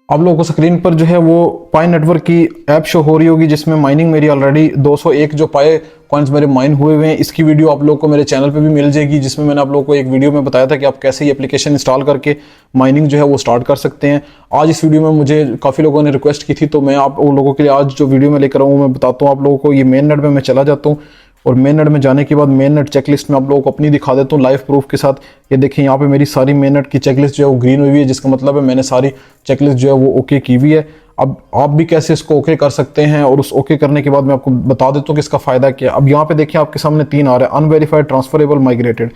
आप लोगों को स्क्रीन पर जो है वो पाई नेटवर्क की ऐप शो हो रही होगी, जिसमें माइनिंग मेरी ऑलरेडी 201 जो पाए कॉइन्स मेरे माइन हुए हुए हैं। इसकी वीडियो आप लोगों को मेरे चैनल पे भी मिल जाएगी, जिसमें मैंने आप लोगों को एक वीडियो में बताया था कि आप कैसे ये एप्लीकेशन इंस्टॉल करके माइनिंग जो है वो स्टार्ट कर सकते हैं। आज इस वीडियो में मुझे काफ़ी लोगों ने रिक्वेस्ट की थी, तो मैं आप उन लोगों के लिए आज जो वीडियो में लेकर आऊँ मैं बताता हूँ आप लोगों को। ये मेन नेट में मैं चला जाता हूँ और मेन नेट में जाने के बाद मेन नेट चेकलिस्ट में आप लोगों को अपनी दिखा देता हूँ लाइव प्रूफ के साथ। ये देखिए यहाँ पे मेरी सारी मेन नेट की चेकलिस्ट जो है वो ग्रीन हुई है, जिसका मतलब है मैंने सारी चेकलिस्ट जो है वो ओके की हुई है। अब आप भी कैसे इसको ओके कर सकते हैं, और उस ओके करने के बाद मैं आपको बता देता हूँ कि इसका फायदा क्या है। अब यहाँ पे देखिए आपके सामने 3 आ रहा है, अनवेरीफाइड, ट्रांसफरेबल, माइग्रेटेड।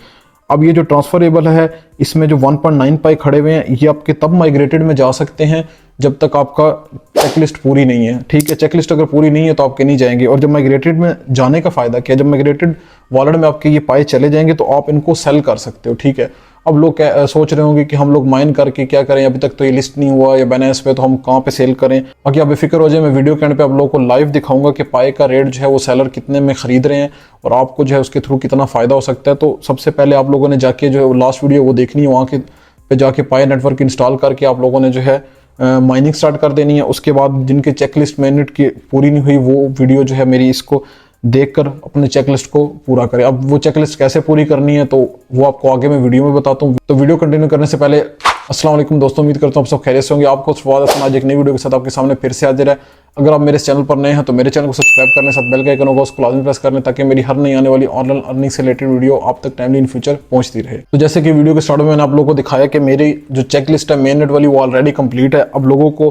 अब ये जो ट्रांसफरेबल है इसमें जो 1.9 पाई खड़े हुए हैं, ये आपके तब माइग्रेटेड में जा सकते हैं जब तक आपका चेकलिस्ट पूरी नहीं है। ठीक है, चेकलिस्ट अगर पूरी नहीं है तो आपके नहीं जाएंगे। और जब माइग्रेटेड में जाने का फायदा क्या है, जब माइग्रेटेड वॉलेट में आपके ये पाए चले जाएंगे तो आप इनको सेल कर सकते हो। ठीक है, अब लोग सोच रहे होंगे कि हम लोग माइन करके क्या करें, अभी तक तो ये लिस्ट नहीं हुआ या बाइनेंस पे, तो हम कहाँ पे सेल करें। बाकी आप बेफिक्र हो जाए, मैं वीडियो के एंड पे आप लोगों को लाइव दिखाऊंगा कि पाए का रेट जो है वो सेलर कितने में खरीद रहे हैं और आपको जो है उसके थ्रू कितना फायदा हो सकता है। तो सबसे पहले आप लोगों ने जाके जो है लास्ट वीडियो वो देखनी है, वहाँ के पे जाके पाए नेटवर्क इंस्टॉल करके आप लोगों ने जो है माइनिंग स्टार्ट कर देनी है। उसके बाद जिनकी चेकलिस्ट मिनट की पूरी नहीं हुई वो वीडियो जो है मेरी इसको देखकर अपने चेकलिस्ट को पूरा करें। अब वो चेकलिस्ट कैसे पूरी करनी है तो वो आपको आगे मैं वीडियो में बताता हूँ। तो वीडियो कंटिन्यू करने से पहले अस्सलाम वालेकुम दोस्तों, उम्मीद करता हूँ आप सब खैरियत से होंगे। आपको स्वागत है आज एक नई वीडियो के साथ आपके सामने फिर से हाजिर है। अगर आप मेरे चैनल पर नए हैं तो मेरे चैनल को सब्सक्राइब करने साथ बेल का आइकन होगा उसको लाजमी प्रेस कर लें, ताकि मेरी हर नई आने वाली ऑनलाइन अर्निंग से रिलेटेड वीडियो आप तक टाइमली इन फ्यूचर पहुंचती रहे। तो जैसे कि वीडियो के स्टार्ट में मैंने आप लोगों को दिखाया कि मेरी जो चेकलिस्ट है मेन नेट वाली वो ऑलरेडी कंप्लीट है। अब लोगों को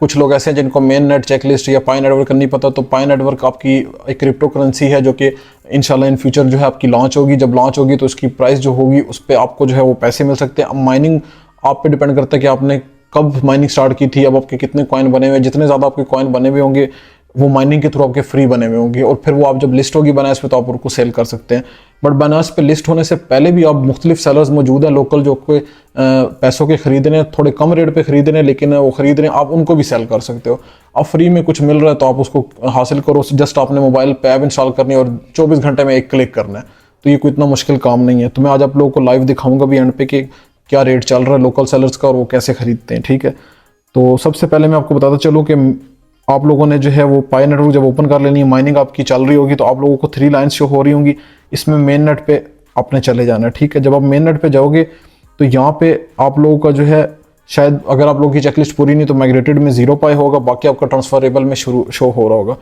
कुछ लोग ऐसे हैं जिनको मेन नेट चेकलिस्ट या पाई नेटवर्क का नहीं पता, तो पाई नेटवर्क आपकी एक क्रिप्टो करेंसी है जो कि इंशाल्लाह इन फ्यूचर जो है आपकी लॉन्च होगी। जब लॉन्च होगी तो उसकी प्राइस जो होगी उस पर आपको जो है वो पैसे मिल सकते हैं। अब माइनिंग आप पे डिपेंड करता है कि आपने कब माइनिंग स्टार्ट की थी, अब आपके कितने कॉइन बने हुए। जितने ज़्यादा आपके कॉइन बने हुए होंगे वो माइनिंग के थ्रू आपके फ्री बने हुए होंगे, और फिर वो आप जब लिस्ट होगी बाइनेंस पे तो आप उनको सेल कर सकते हैं। बट बाइनेंस पे लिस्ट होने से पहले भी आप मुख्तलिफ सेलर्स मौजूद हैं लोकल, जो कोई पैसों के खरीद रहे हैं, थोड़े कम रेट पे खरीद रहे हैं लेकिन वो खरीद रहे हैं, आप उनको भी सेल कर सकते हो। अब फ्री में कुछ मिल रहा है तो आप उसको हासिल करो। जस्ट आपने मोबाइल पे ऐप इंस्टॉल करनी है और 24 घंटे में एक क्लिक करना है, तो ये कोई इतना मुश्किल काम नहीं है। तो मैं आज आप लोगों को लाइव दिखाऊंगा भी एंड पे कि क्या रेट चल रहा है लोकल सेलर्स का और वो कैसे खरीदते हैं। ठीक है, तो सबसे पहले मैं आपको बताता चलूँ कि आप लोगों ने जो है वो पाई नेटवर्क जब ओपन कर लेनी है, माइनिंग आपकी चल रही होगी तो आप लोगों को 3 लाइन्स शो हो रही होंगी। इसमें मेन नेट पे आपने चले जाना है। ठीक है, जब आप मेन नेट पे जाओगे तो यहाँ पे आप लोगों का जो है शायद अगर आप लोगों की चेकलिस्ट पूरी नहीं तो माइग्रेटेड में 0 पाई होगा, बाकी आपका ट्रांसफरेबल में शो हो रहा होगा।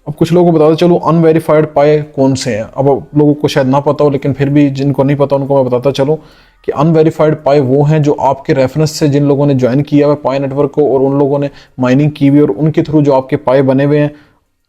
अब कुछ लोगों को बताते चलो अनवेरीफाइड पाए कौन से हैं। अब लोगों को शायद ना पता हो, लेकिन फिर भी जिनको नहीं पता उनको मैं बताता चलूँ कि अनवेरीफाइड पाए वो हैं जो आपके रेफरेंस से जिन लोगों ने ज्वाइन किया हुआ पाई नेटवर्क को और उन लोगों ने माइनिंग की हुई और उनके थ्रू जो आपके पाए बने हुए हैं,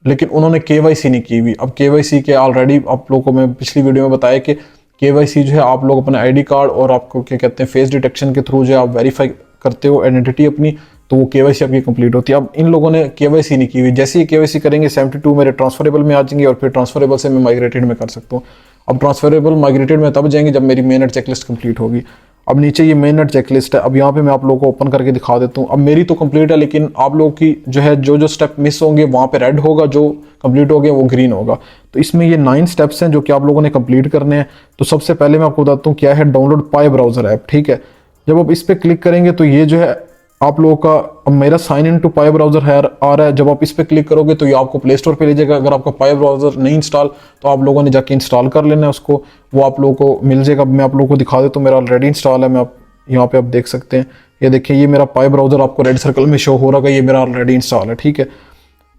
लेकिन उन्होंने केवाईसी नहीं की हुई। अब केवाईसी के ऑलरेडी आप लोगों को मैं पिछली वीडियो में बताया कि केवाईसी जो है आप लोग अपने आईडी कार्ड और आपको क्या कहते हैं फेस डिटेक्शन के थ्रू जो है आप वेरीफाई करते हो आइडेंटिटी अपनी, तो वो केवाईसी आपकी कंप्लीट होती है। अब इन लोगों ने केवाईसी नहीं की हुई, जैसे ही केवाईसी करेंगे 72 मेरे ट्रांसफरेबल में आ जाएंगे और फिर ट्रांसफरेबल से मैं माइग्रेटेड में कर सकता हूँ। अब ट्रांसफरेबल माइग्रेटेड में तब जाएंगे जब मेरी मेन नेट चेकलिस्ट कंप्लीट होगी। अब नीचे ये मेन नेट चेकलिस्ट है, अब यहाँ पे मैं आप लोगों को ओपन करके दिखा देता हूँ। अब मेरी तो कंप्लीट है, लेकिन आप लोगों की जो है जो स्टेप मिस होंगे वहाँ पे रेड होगा, जो कंप्लीट हो गया वो ग्रीन होगा। तो इसमें ये 9 स्टेप्स हैं जो कि आप लोगों ने कंप्लीट करने हैं। तो सबसे पहले मैं आपको बताता हूँ क्या है डाउनलोड पाई ब्राउजर ऐप। ठीक है, जब आप इस पर क्लिक करेंगे तो ये जो है आप लोगों का अब मेरा sign in to Pi browser है आ रहा है। जब आप इस पर क्लिक करोगे तो ये आपको प्ले स्टोर पे ले जाएगा। अगर आपका पाई ब्राउजर नहीं इंस्टॉल तो आप लोगों ने जाके इंस्टॉल कर लेना है उसको, वो आप लोगों को मिल जाएगा। मैं आप लोगों को दिखा देता हूँ, मेरा ऑलरेडी इंस्टॉल है। मैं आप यहाँ पे आप देख सकते हैं, ये देखिए ये मेरा पाई ब्राउजर आपको रेड सर्कल में शो हो रहा है, ये मेरा ऑलरेडी इंस्टॉल है। ठीक है,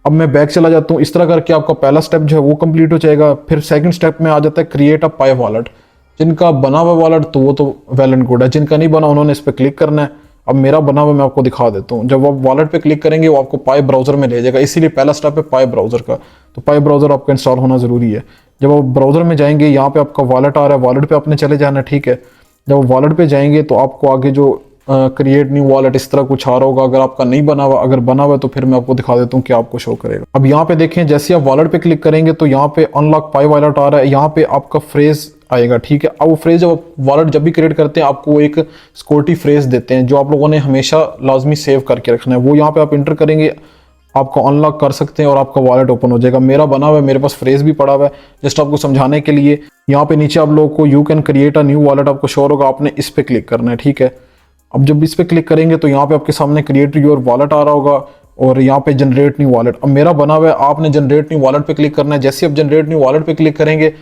अब मैं बैक चला जाता हूँ। इस तरह करके आपका पहला स्टेप जो है वो कंप्लीट हो जाएगा। फिर सेकंड स्टेप में आ जाता है क्रिएट अ पाई वॉलेट। जिनका बना हुआ वॉलेट तो वो तो वेल एंड गुड है, जिनका नहीं बना उन्होंने इस पर क्लिक करना है। अब मेरा बना हुआ मैं आपको दिखा देता हूँ। जब आप वॉलेट पे क्लिक करेंगे वो आपको पाई ब्राउजर में ले जाएगा, इसीलिए पहला स्टेप है पाई ब्राउजर का। तो पाई ब्राउजर आपका इंस्टॉल होना जरूरी है। जब आप ब्राउजर में जाएंगे यहाँ पे आपका वॉलेट आ रहा है, वॉलेट पे आपने चले जाना है। ठीक है, जब वॉलेट पे जाएंगे तो आपको आगे जो क्रिएट न्यू वॉलेट इस तरह कुछ आ रहा होगा। अगर आपका नहीं बना हुआ, अगर बना हुआ तो फिर मैं आपको दिखा देता हूँ कि आपको शो करेगा। अब यहाँ पे देखें जैसे आप वॉलेट पे क्लिक करेंगे तो यहाँ पे अनलॉक पाई वॉलेट आ रहा है, यहाँ पे आपका फ्रेज आएगा। ठीक है, अब वो फ्रेज जब वॉलेट जब भी क्रिएट करते हैं आपको एक सिक्योरिटी फ्रेज देते हैं जो आप लोगों ने हमेशा लाजमी सेव करके रखना है। वो यहाँ पे आप इंटर करेंगे, आपको अनलॉक कर सकते हैं और आपका वॉलेट ओपन हो जाएगा। मेरा बना हुआ है, मेरे पास फ्रेज भी पड़ा हुआ है जस्ट आपको समझाने के लिए। यहाँ पे नीचे आप लोगों को you can create a new wallet आपको शो होगा, आपने इस पे क्लिक करना है। ठीक है, अब जब इस पे क्लिक करेंगे तो यहाँ पे आपके सामने क्रिएट योर वॉलेट आ रहा होगा और यहाँ पे जनरेट न्यू वॉलेट। अब मेरा बना हुआ है, आपने जनरेट न्यू वॉलेट पे क्लिक करना है। जैसे आप जनरेट न्यू वॉलेट पे क्लिक करेंगे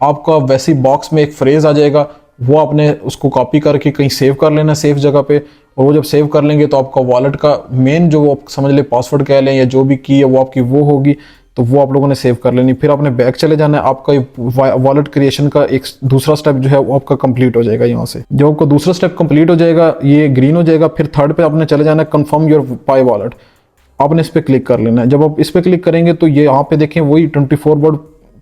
आपका वैसी बॉक्स में एक फ्रेज आ जाएगा, वो आपने उसको कॉपी करके कहीं सेव कर लेना सेफ जगह पे। और वो जब सेव कर लेंगे तो आपका वॉलेट का मेन जो आप समझ ले पासवर्ड कह लें या जो भी की है वो आपकी वो होगी, तो वो आप लोगों ने सेव कर लेनी। फिर आपने बैक चले जाना है, आपका वॉलेट क्रिएशन का एक दूसरा स्टेप जो है वो आपका कंप्लीट हो जाएगा। यहाँ से जब आपका दूसरा स्टेप कंप्लीट हो जाएगा, ये ग्रीन हो जाएगा, फिर थर्ड पे आपने चले जाना है कंफर्म योर पाई वॉलेट। आपने इस पे क्लिक कर लेना है। जब आप इस पे क्लिक करेंगे तो ये यहाँ पे देखें वही 24 वर्ड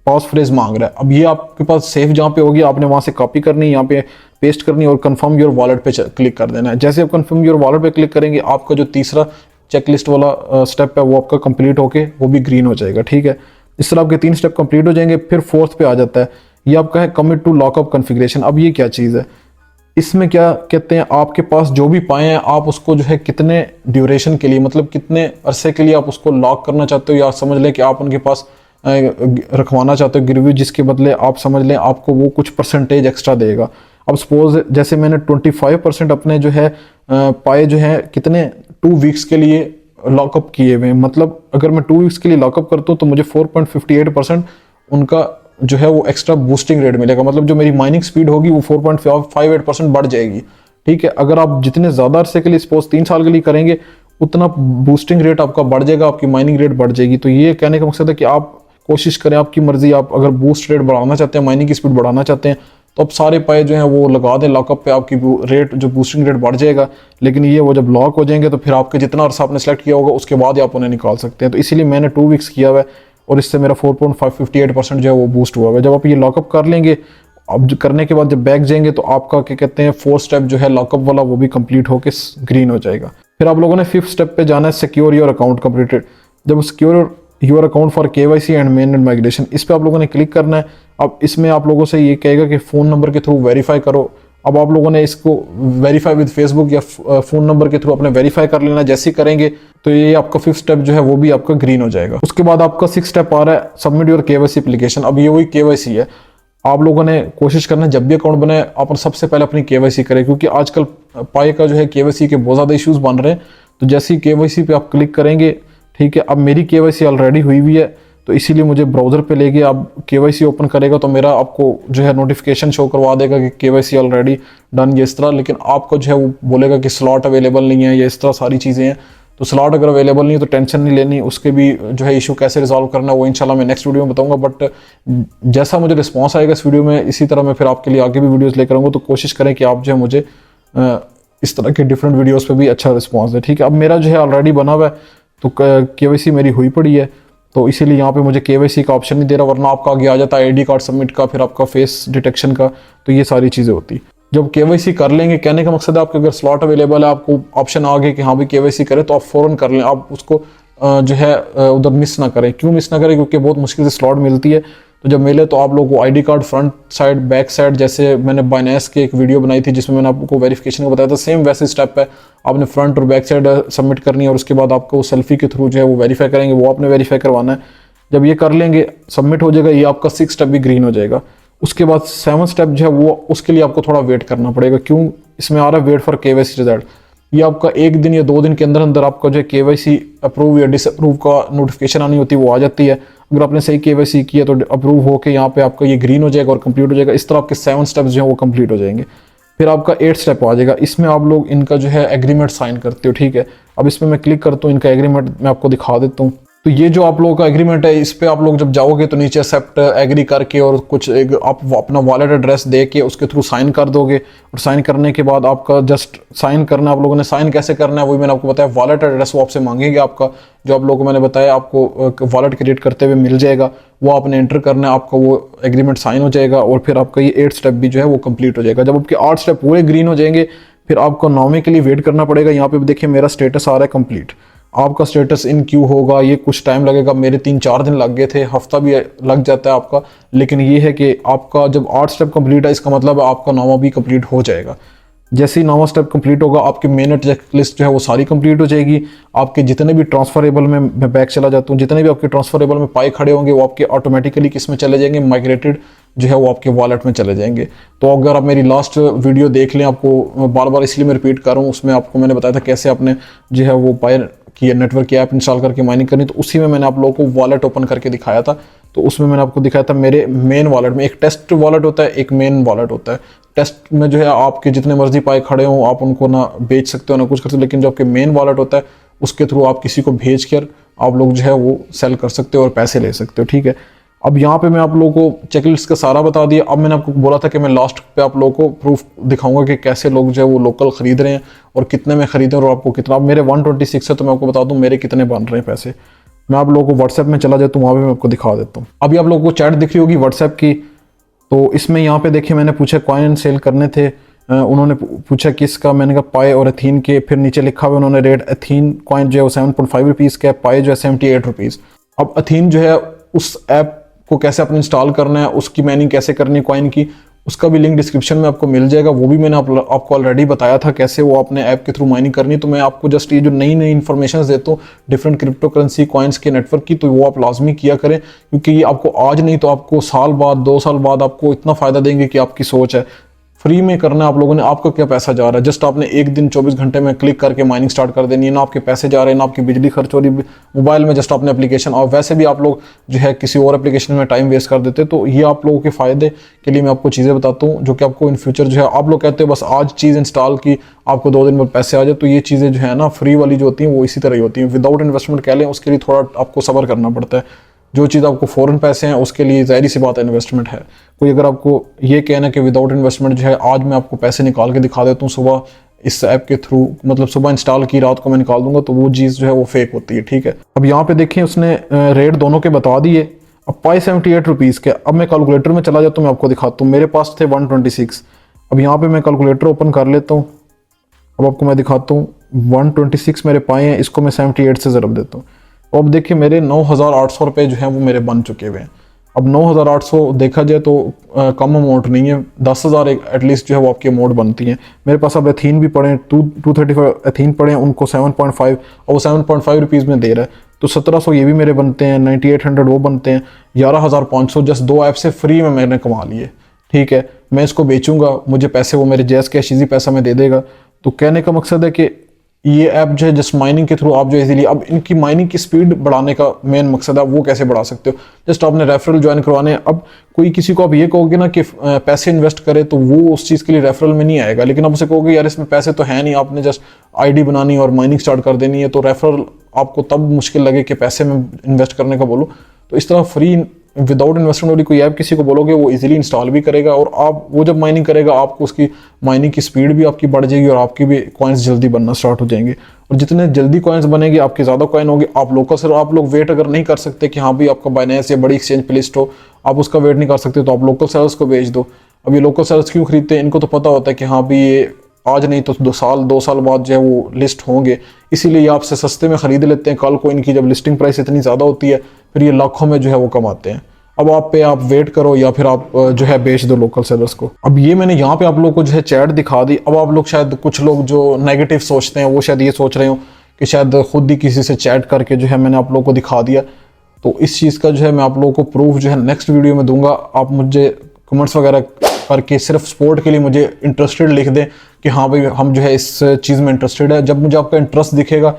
पास फ्रेज मांग रहा है। अब ये आपके पास सेफ जहाँ पे होगी आपने वहां से कॉपी करनी, यहाँ पे पेस्ट करनी और कंफर्म योर वॉलेट पे क्लिक कर देना है। जैसे आप कंफर्म योर वॉलेट पे क्लिक करेंगे आपका जो तीसरा चेकलिस्ट वाला स्टेप है वो आपका कंप्लीट होके वो भी ग्रीन हो जाएगा। ठीक है, इस तरह आपके 3 स्टेप कंप्लीट हो जाएंगे। फिर फोर्थ पे आ जाता है, ये आपका है कमिट टू लॉकअप कॉन्फ़िगरेशन। अब ये क्या चीज़ है, इसमें क्या कहते हैं, आपके पास जो भी पाए हैं आप उसको जो है कितने ड्यूरेशन के लिए, मतलब कितने अरसे के लिए आप उसको लॉक करना चाहते हो, या समझ लें कि आप उनके पास रखवाना चाहते हो गिरवी, जिसके बदले आप समझ लें आपको वो कुछ परसेंटेज एक्स्ट्रा देगा। अब सपोज जैसे मैंने 25% अपने जो है पाए जो है कितने 2 वीक्स के लिए लॉकअप किए हुए, मतलब अगर मैं 2 वीक्स के लिए लॉकअप करता हूँ तो मुझे 4.58% उनका जो है वो एक्स्ट्रा बूस्टिंग रेट मिलेगा। मतलब जो मेरी माइनिंग स्पीड होगी वो 4.58% बढ़ जाएगी। ठीक है, अगर आप जितने ज़्यादा अरसे के लिए सपोज 3 साल के लिए करेंगे उतना बूस्टिंग रेट आपका बढ़ जाएगा, आपकी माइनिंग रेट बढ़ जाएगी। तो ये कहने का मकसद है कि आप कोशिश करें, आपकी मर्जी, आप अगर बूस्ट रेट बढ़ाना चाहते हैं, माइनिंग की स्पीड बढ़ाना चाहते हैं तो अब सारे पाए जो हैं वो लगा दें लॉकअप पे, आपकी रेट जो बूस्टिंग रेट बढ़ जाएगा। लेकिन ये वो जब लॉक हो जाएंगे तो फिर आपके जितना अर्सा आपने सेलेक्ट किया होगा उसके बाद ही आप उन्हें निकाल सकते हैं। तो इसीलिए मैंने 2 वीक्स किया हुआ है और इससे मेरा 4.58% जो है वो बूस्ट हुआ है। जब आप ये लॉकअप कर लेंगे, अब करने के बाद जब बैक जाएंगे तो आपका क्या कहते हैं 4th स्टेप जो है लॉकअप वाला वो भी कंप्लीट होकर ग्रीन हो जाएगा। फिर आप लोगों ने 5th स्टेप पे जाना है, सिक्योर योर अकाउंट कंप्लीटेड। जब secure your account for KYC and main migration, इस पे आप लोगों ने क्लिक करना है। अब इसमें आप लोगों से ये कहेगा कि फ़ोन नंबर के थ्रू वेरीफाई करो। अब आप लोगों ने इसको वेरीफाई विद फेसबुक या फ़ोन नंबर के थ्रू अपने वेरीफाई कर लेना। जैसे ही करेंगे तो ये आपका 5th स्टेप जो है वो भी आपका ग्रीन हो जाएगा। उसके बाद आपका 6th स्टेप आ रहा है सबमिट योर KYC एप्लीकेशन। अब ये वही KYC है, आप लोगों ने कोशिश करना है जब भी अकाउंट बनाए आप सबसे पहले अपनी KYC करें, क्योंकि आजकल पाए का जो है KYC के बहुत ज़्यादा इश्यूज़ बन रहे हैं। तो जैसे ही KYC पे आप क्लिक करेंगे, ठीक है, अब मेरी KYC ऑलरेडी हुई हुई है तो इसीलिए मुझे ब्राउज़र पे लेके अब KYC ओपन करेगा तो मेरा आपको जो है नोटिफिकेशन शो करवा देगा कि KYC ऑलरेडी डन, ये इस तरह। लेकिन आपको जो है वो बोलेगा कि स्लॉट अवेलेबल नहीं है, ये इस तरह सारी चीज़ें हैं। तो स्लॉट अगर अवेलेबल नहीं है तो टेंशन नहीं लेनी, उसके भी जो है इशू कैसे रिजॉल्व करना है वो इंशाल्लाह मैं नेक्स्ट वीडियो में बताऊंगा। बट जैसा मुझे रिस्पॉन्स आएगा इस वीडियो में, इसी तरह मैं फिर आपके लिए आगे भी वीडियोज़ लेकर आऊँगा। तो कोशिश करें कि आप जो है मुझे इस तरह के डिफरेंट वीडियोज़ पर भी अच्छा रिस्पॉन्स है। ठीक है, अब मेरा जो है ऑलरेडी बना हुआ है तो KYC मेरी हुई पड़ी है, तो इसीलिए यहाँ पे मुझे KYC का ऑप्शन नहीं दे रहा, वरना आपका आगे आ जाता है ID कार्ड सबमिट का, फिर आपका फेस डिटेक्शन का, तो ये सारी चीज़ें होती। जब KYC कर लेंगे, कहने का मकसद है आपके अगर स्लॉट अवेलेबल है, आपको ऑप्शन आ गए कि हाँ भी KYC करें, तो आप फ़ौरन कर लें। आप उसको जो है उधर मिस ना करें। क्यों मिस ना करें? क्योंकि बहुत मुश्किल से स्लॉट मिलती है। तो जब मिले तो आप लोगों को ID card front side back side, जैसे मैंने बाइनेंस की एक वीडियो बनाई थी जिसमें मैंने आपको वेरिफिकेशन का बताया था, सेम वैसे स्टेप है। आपने फ्रंट और बैक साइड सबमिट करनी है और उसके बाद आपको सेल्फी के थ्रू जो है वो वेरीफाई करेंगे, वो आपने वेरीफाई करवाना है। जब ये कर लेंगे, सबमिट हो जाएगा, ये आपका 6th स्टेप भी ग्रीन हो जाएगा। उसके बाद 7th स्टेप जो है वो उसके लिए आपको थोड़ा वेट करना पड़ेगा। क्यों? इसमें आ रहा है वेट फॉर KYC रिजल्ट। ये आपका 1 दिन या 2 दिन के अंदर अंदर आपका जो है KYC अप्रूव या डिसअप्रूव का नोटिफिकेशन आनी होती है, वो आ जाती है। अगर आपने सही KYC किया तो अप्रूव होकर यहाँ पे आपका ये ग्रीन हो जाएगा और कंप्लीट हो जाएगा। इस तरह आपके 7 स्टेप्स जो है वो कंप्लीट हो जाएंगे। फिर आपका 8th स्टेप आ जाएगा। इसमें आप लोग इनका जो है एग्रीमेंट साइन करते हो। ठीक है, अब इसमें मैं क्लिक करता हूँ, इनका एग्रीमेंट मैं आपको दिखा देता हूँ। तो ये जो आप लोगों का एग्रीमेंट है, इस पे आप लोग जब जाओगे तो नीचे एक्सेप्ट एग्री करके और कुछ आप अपना वॉलेट एड्रेस दे के उसके थ्रू साइन कर दोगे। और साइन करने के बाद आपका जस्ट साइन करना, आप लोगों ने साइन कैसे करना है वही मैंने आपको बताया। वॉलेट एड्रेस वो आपसे मांगेंगे, आपका जो आप लोगों को मैंने बताया आपको वॉलेट क्रिएट करते हुए मिल जाएगा, वो आपने एंटर करना है, आपका वो एग्रीमेंट साइन हो जाएगा और फिर आपका ये 8th स्टेप भी जो है वो कंप्लीट हो जाएगा। जब आपके 8 स्टेप पूरे ग्रीन हो जाएंगे, फिर आपको 9वें के लिए वेट करना पड़ेगा। यहाँ पे देखिए मेरा स्टेटस आ रहा है कंप्लीट। आपका स्टेटस इन क्यू होगा, ये कुछ टाइम लगेगा। मेरे 3-4 दिन लग गए थे, हफ्ता भी लग जाता है आपका। लेकिन ये है कि आपका जब 8 स्टेप कंप्लीट है, इसका मतलब है आपका 9वां भी कंप्लीट हो जाएगा। जैसे ही 9वां स्टेप कंप्लीट होगा, आपकी मेन चेकलिस्ट जो है वो सारी कंप्लीट हो जाएगी। आपके जितने भी ट्रांसफरेबल में मैं बैक चला जाता हूँ, जितने भी आपके ट्रांसफरेबल में पाए खड़े होंगे वो आपके ऑटोमेटिकली किस में चले जाएंगे, माइग्रेटेड जो है वो आपके वॉलेट में चले जाएंगे। तो अगर आप मेरी लास्ट वीडियो देख लें, आपको बार बार इसलिए मैं रिपीट कर रहा हूँ, उसमें आपको मैंने बताया था कैसे आपने जो है वो पायर की नेटवर्क की ऐप इंस्टॉल करके माइनिंग करनी। तो उसी में मैंने आप लोगों को वॉलेट ओपन करके दिखाया था। तो उसमें मैंने आपको दिखाया था मेरे मेन वॉलेट में एक टेस्ट वॉलेट होता है, एक मेन वॉलेट होता है। टेस्ट में जो है आपके जितने मर्जी पाए खड़े हों, आप उनको ना बेच सकते हो ना कुछ कर सकते हो, लेकिन जो आपके मेन वॉलेट होता है उसके थ्रू आप किसी को भेज कर आप लोग जो है वो सेल कर सकते हो और पैसे ले सकते हो, ठीक है। अब यहाँ पे मैं आप लोगों को चेकलिस्ट का सारा बता दिया। अब मैंने आपको बोला था कि मैं लास्ट पे आप लोगों को प्रूफ दिखाऊंगा कि कैसे लोग जो है वो लोकल खरीद रहे हैं और कितने में खरीदे और आपको कितना। अब मेरे 126 है तो मैं आपको बता दूं मेरे कितने बन रहे हैं पैसे। मैं आप लोगों को व्हाट्सएप में चला जाता हूँ, वहाँ भी मैं आपको दिखा देता हूँ। अभी आप लोगों को चैट दिख रही होगी व्हाट्सएप की। तो इसमें यहाँ पे देखिए मैंने पूछा कॉइन सेल करने थे, उन्होंने पूछा किसका, मैंने कहा पाए और एथीन के। फिर नीचे लिखा हुआ उन्होंने रेट, एथीन कॉइन जो है वो 7.5 रुपीज़ का है, पाए जो है 78 रुपीज़। अब एथीन जो है उस ऐप को कैसे आपने इंस्टॉल करना है, उसकी माइनिंग कैसे करनी है कॉइन की, उसका भी लिंक डिस्क्रिप्शन में आपको मिल जाएगा। वो भी मैंने आपको ऑलरेडी बताया था कैसे वो अपने ऐप के थ्रू माइनिंग करनी। तो मैं आपको जस्ट ये जो नई नई इन्फॉर्मेशन देता हूँ डिफरेंट क्रिप्टो करेंसी कॉइन्स के नेटवर्क की, तो वो आप लाजमी किया करें, क्योंकि ये आपको आज नहीं तो आपको साल बाद 2 साल बाद आपको इतना फ़ायदा देंगे कि आपकी सोच है। फ्री में करना आप लोगों ने, आपका क्या पैसा जा रहा है, जस्ट आपने एक दिन 24 घंटे में क्लिक करके माइनिंग स्टार्ट कर देनी है, ना आपके पैसे जा रहे हैं ना आपकी बिजली खर्च हो रही, मोबाइल में जस्ट आपने एप्लीकेशन। और वैसे भी आप लोग जो है किसी और एप्लीकेशन में टाइम वेस्ट कर देते। तो ये आप लोगों के फ़ायदे के लिए मैं आपको चीज़ें बताता हूँ जो कि आपको इन फ्यूचर जो है, आप लोग कहते हो बस आज चीज़ इंस्टॉल की आपको 2 दिन में पैसे आ जाए, तो ये चीज़ें जो है ना फ्री वाली जो होती हैं वो इसी तरह ही होती हैं। विदाउट इन्वेस्टमेंट कह लें, उसके लिए थोड़ा आपको सब्र करना पड़ता है। जो चीज़ आपको फ़ौरन पैसे हैं उसके लिए ज़ाहिर सी बात है इन्वेस्टमेंट है। कोई अगर आपको ये कहना कि विदाउट इन्वेस्टमेंट जो है आज मैं आपको पैसे निकाल के दिखा देता हूँ सुबह इस ऐप के थ्रू, मतलब सुबह इंस्टॉल की रात को मैं निकाल दूंगा, तो वो चीज़ जो है वो फेक होती है, ठीक है। अब यहाँ पे देखें उसने रेट दोनों के बता दिए। अब पाए 78 रुपीज़ के। अब मैं कैलकुलेटर में चला जाता हूँ, मैं आपको दिखाता हूँ। मेरे पास थे 126। अब यहाँ पर मैं कैलकुलेटर ओपन कर लेता हूँ। अब आपको मैं दिखाता हूँ 126 मेरे पाए हैं, इसको मैं 78 से ज़रब देता हूँ। अब देखिए मेरे 9,800 रुपये जो हैं वो मेरे बन चुके हुए हैं। अब 9,800 देखा जाए तो कम अमाउंट नहीं है, 10,000 एटलीस्ट जो है वो आपकी अमाउंट बनती है। मेरे पास अब एथीन भी पड़े हैं, 235 एथीन पड़े हैं, उनको 7.5 और वो 7.5 रुपीज़ में दे रहा है, तो 1,700 ये भी मेरे बनते हैं, 9,800 वो बनते हैं, 11,500 जस्ट 2 ऐप से फ्री में मैंने कमा लिए, ठीक है। मैं इसको बेचूंगा, मुझे पैसे वो मेरे जैस कैश इजी पैसा में दे देगा। तो कहने का मकसद है कि ये ऐप जो है जस्ट माइनिंग के थ्रू आप जो इजीली, अब इनकी माइनिंग की स्पीड बढ़ाने का मेन मकसद है, वो कैसे बढ़ा सकते हो, जस्ट आपने रेफरल ज्वाइन करवाने हैं। अब कोई किसी को आप ये कहोगे ना कि पैसे इन्वेस्ट करे, तो वो उस चीज़ के लिए रेफरल में नहीं आएगा, लेकिन आप उसे कहोगे यार इसमें पैसे तो है नहीं, आपने जस्ट आईडी बनानी और माइनिंग स्टार्ट कर देनी है, तो रेफरल आपको तब मुश्किल लगे कि पैसे में इन्वेस्ट करने का बोलो। तो इस तरह फ्री विदाउट इन्वेस्टमेंट वाली कोई ऐप किसी को बोलोगे वो इजीली इंस्टॉल भी करेगा, और आप वो जब माइनिंग करेगा आपको उसकी माइनिंग की स्पीड भी आपकी बढ़ जाएगी और आपकी भी कॉइन्स जल्दी बनना स्टार्ट हो जाएंगे। और जितने जल्दी कॉइन्स बनेंगे आपके ज़्यादा कॉइन होंगे। आप लोकल सर आप लोग वेट अगर नहीं कर सकते कि हाँ भाई आपका बाइनेंस या बड़ी एक्सचेंज पे लिस्ट हो, आप उसका वेट नहीं कर सकते, तो आप लोकल सेलर्स को बेच दो। अब ये लोकल सेलर्स क्यों खरीदते हैं, इनको तो पता होता है कि हाँ भाई ये आज नहीं तो 2 साल बाद जो है वो लिस्ट होंगे, इसीलिए ये आपसे सस्ते में ख़रीद लेते हैं। कल को इनकी जब लिस्टिंग प्राइस इतनी ज़्यादा होती है फिर ये लाखों में जो है वो कमाते हैं। अब आप वेट करो या फिर आप जो है बेच दो लोकल सेलर्स को। अब ये मैंने यहाँ पे आप लोगों को जो है चैट दिखा दी। अब आप लोग शायद कुछ लोग जो नेगेटिव सोचते हैं वो शायद ये सोच रहे हो कि शायद खुद ही किसी से चैट करके जो है मैंने आप लोगों को दिखा दिया। तो इस चीज़ का जो है मैं आप लोगों को प्रूफ जो है नेक्स्ट वीडियो में दूंगा। आप मुझे कमेंट्स वगैरह करके सिर्फ सपोर्ट के लिए मुझे इंटरेस्टेड लिख दें कि हाँ भाई हम जो है इस चीज़ में इंटरेस्टेड है। जब मुझे आपका इंटरेस्ट दिखेगा,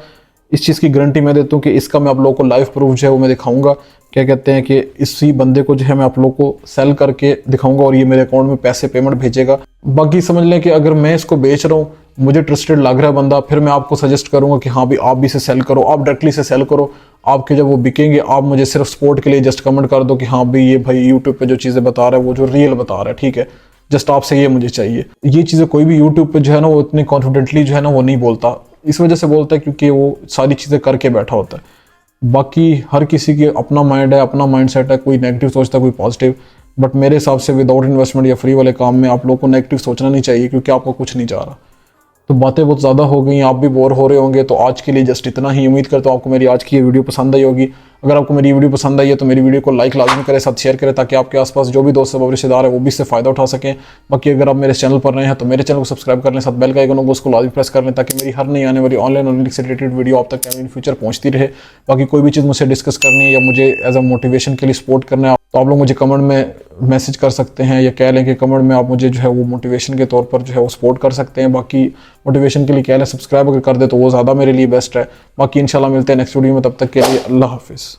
इस चीज़ की गारंटी मैं देता हूँ कि इसका मैं आप लोगों को लाइव प्रूफ जो है वो मैं दिखाऊंगा। क्या कहते हैं कि इसी बंदे को जो है मैं आप लोगों को सेल करके दिखाऊंगा और ये मेरे अकाउंट में पैसे पेमेंट भेजेगा। बाकी समझ लें कि अगर मैं इसको बेच रहा हूँ, मुझे ट्रस्टेड लग रहा है बंदा, फिर मैं आपको सजेस्ट करूंगा कि हाँ भाई आप भी इसे सेल करो, आप डायरेक्टली से सेल करो। आपके जब वो बिकेंगे आप मुझे सिर्फ सपोर्ट के लिए जस्ट कमेंट कर दो कि हाँ भाई ये भाई यूट्यूब पे जो चीज़ें बता रहा है वो जो रियल बता रहा है, ठीक है। जस्ट आपसे ये मुझे चाहिए। ये चीज़ें कोई भी यूट्यूब पे जो है ना वो इतनी कॉन्फिडेंटली जो है ना वो नहीं बोलता, इस वजह से बोलता है क्योंकि वो सारी चीज़ें करके बैठा होता है। बाकी हर किसी के अपना माइंड है, अपना माइंड सेट है, कोई नेगेटिव सोचता है कोई पॉजिटिव। बट मेरे हिसाब से विदाउट इन्वेस्टमेंट या फ्री वाले काम में आप लोगों को नेगेटिव सोचना नहीं चाहिए, क्योंकि आपको कुछ नहीं जा रहा। तो बातें बहुत ज़्यादा हो गई, आप भी बोर हो रहे होंगे, तो आज के लिए जस्ट इतना ही। उम्मीद करता हूँ आपको मेरी आज की ये वीडियो पसंद आई होगी। अगर आपको मेरी वीडियो पसंद आई है तो मेरी वीडियो को लाइक लाजमी करें, साथ शेयर करें, ताकि आपके आसपास जो भी दोस्त और रिश्तेदार है वो भी इससे फ़ायदा उठा सकें। बाकी अगर आप मेरे चैनल पर रहे हैं तो मेरे चैनल को सब्सक्राइब कर लें, साथ बेल का आइकन होगा उसको लाजमी प्रेस कर लें, ताकि मेरी हर नई आने वाली ऑनलाइन अर्निंग से रिलेटेड वीडियो आप तक इन फ्यूचर पहुँचती रहे। बाकी कोई भी चीज़ मुझसे डिस्कस करनी है या मुझे एज अ मोटिवेशन के लिए सपोर्ट करना है तो आप लोग मुझे कमेंट में मैसेज कर सकते हैं या कह लें कि कमेंट में आप मुझे जो है वो मोटिवेशन के तौर पर जो है वो सपोर्ट कर सकते हैं। बाकी मोटिवेशन के लिए कह लें सब्सक्राइब अगर कर दे तो वो ज़्यादा मेरे लिए बेस्ट है। बाकी इंशाल्लाह मिलते हैं नेक्स्ट वीडियो में, तब तक के लिए अल्लाह हाफिज़।